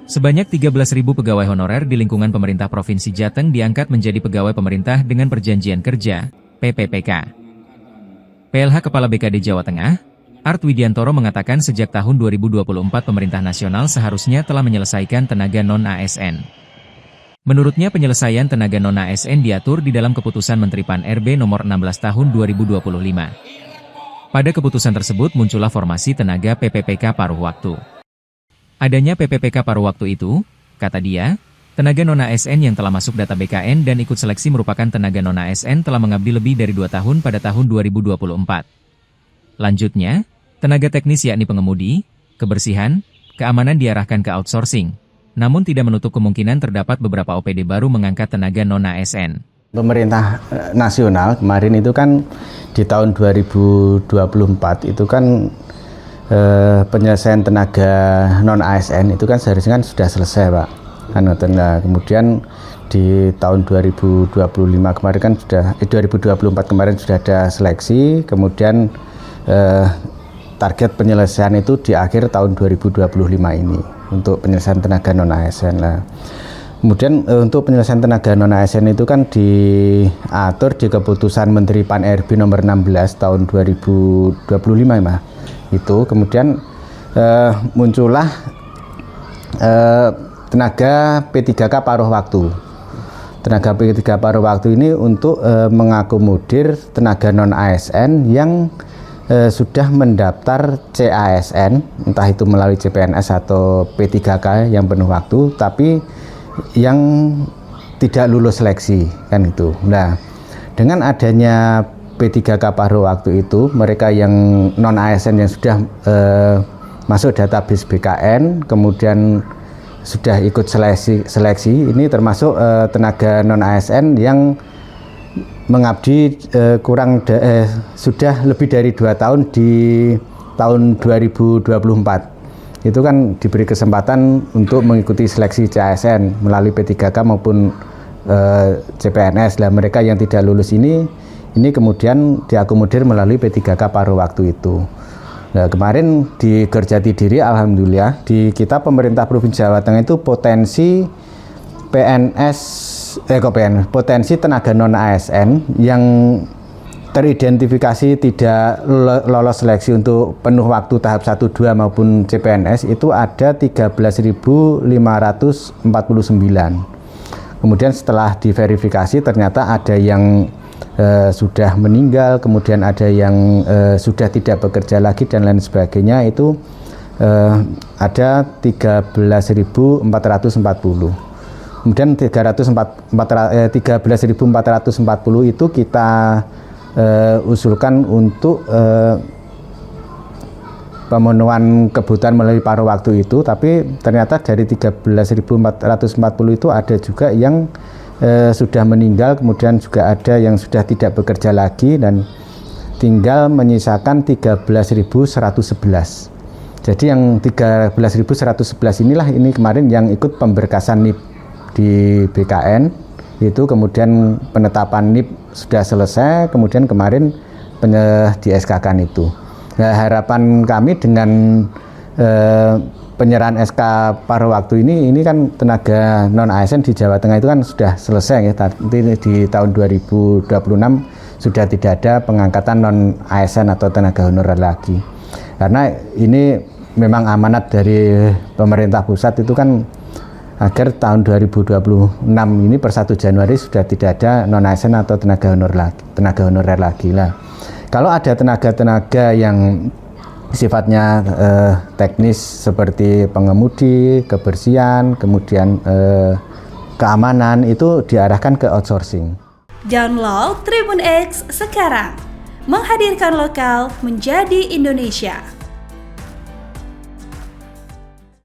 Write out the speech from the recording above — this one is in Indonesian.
Sebanyak 13.000 pegawai honorer di lingkungan pemerintah Provinsi Jateng diangkat menjadi pegawai pemerintah dengan perjanjian kerja, PPPK. PLH Kepala BKD Jawa Tengah, Art Widiantoro mengatakan sejak tahun 2024 pemerintah nasional seharusnya telah menyelesaikan tenaga non-ASN. Menurutnya penyelesaian tenaga non-ASN diatur di dalam Keputusan Menteri Pan-RB nomor 16 tahun 2025. Pada keputusan tersebut muncullah formasi tenaga PPPK paruh waktu. Adanya PPPK paruh waktu itu, kata dia, tenaga non-ASN yang telah masuk data BKN dan ikut seleksi merupakan tenaga non-ASN telah mengabdi lebih dari 2 tahun pada tahun 2024. Lanjutnya, tenaga teknis yakni pengemudi, kebersihan, keamanan diarahkan ke outsourcing, namun tidak menutup kemungkinan terdapat beberapa OPD baru mengangkat tenaga non-ASN. Pemerintah nasional kemarin itu kan di tahun 2024 itu kan penyelesaian tenaga non-ASN itu kan seharusnya kan sudah selesai, Pak. Nah, kemudian di tahun 2025 kemarin kan sudah 2024 kemarin sudah ada seleksi, kemudian target penyelesaian itu di akhir tahun 2025 ini untuk penyelesaian tenaga non-ASN lah. Kemudian untuk penyelesaian tenaga non-ASN itu kan diatur di Keputusan Menteri Pan-RB nomor 16 tahun 2025 Pak. Itu kemudian muncullah tenaga P3K paruh waktu. Tenaga P3K paruh waktu ini untuk mengakomodir tenaga non-ASN yang sudah mendaftar CASN, entah itu melalui CPNS atau P3K yang penuh waktu, tapi yang tidak lulus seleksi, kan itu. Nah, dengan adanya P3K paruh waktu itu, mereka yang non-ASN yang sudah masuk database BKN, kemudian sudah ikut seleksi ini termasuk tenaga non-ASN yang mengabdi sudah lebih dari 2 tahun di tahun 2024. Itu kan diberi kesempatan untuk mengikuti seleksi CASN melalui P3K maupun CPNS. Lah mereka yang tidak lulus ini kemudian diakomodir melalui P3K paruh waktu itu. Nah, kemarin di Kerjati Diri, alhamdulillah di kita pemerintah Provinsi Jawa Tengah itu potensi potensi tenaga non ASN yang teridentifikasi tidak lolos seleksi untuk penuh waktu tahap 1, 2 maupun CPNS itu ada 13.549. Kemudian setelah diverifikasi ternyata ada yang sudah meninggal, kemudian ada yang sudah tidak bekerja lagi dan lain sebagainya, itu ada 13.440. Kemudian 13.440 itu kita usulkan untuk pemenuhan kebutuhan melalui paruh waktu itu, tapi ternyata dari 13.440 itu ada juga yang sudah meninggal, kemudian juga ada yang sudah tidak bekerja lagi dan tinggal menyisakan 13.111. Jadi yang 13.111 inilah ini kemarin yang ikut pemberkasan NIP di BKN itu, kemudian penetapan NIP sudah selesai, kemudian kemarin di SK-kan itu. Nah, harapan kami dengan penyerahan SK paruh waktu ini kan tenaga non ASN di Jawa Tengah itu kan sudah selesai ya. Di tahun 2026 sudah tidak ada pengangkatan non ASN atau tenaga honorer lagi. Karena ini memang amanat dari pemerintah pusat itu kan agar tahun 2026 ini per 1 Januari sudah tidak ada non ASN atau tenaga honorer lagi lah. Kalau ada tenaga-tenaga yang sifatnya teknis seperti pengemudi, kebersihan, kemudian keamanan, itu diarahkan ke outsourcing. Download Tribun X sekarang, menghadirkan lokal menjadi Indonesia.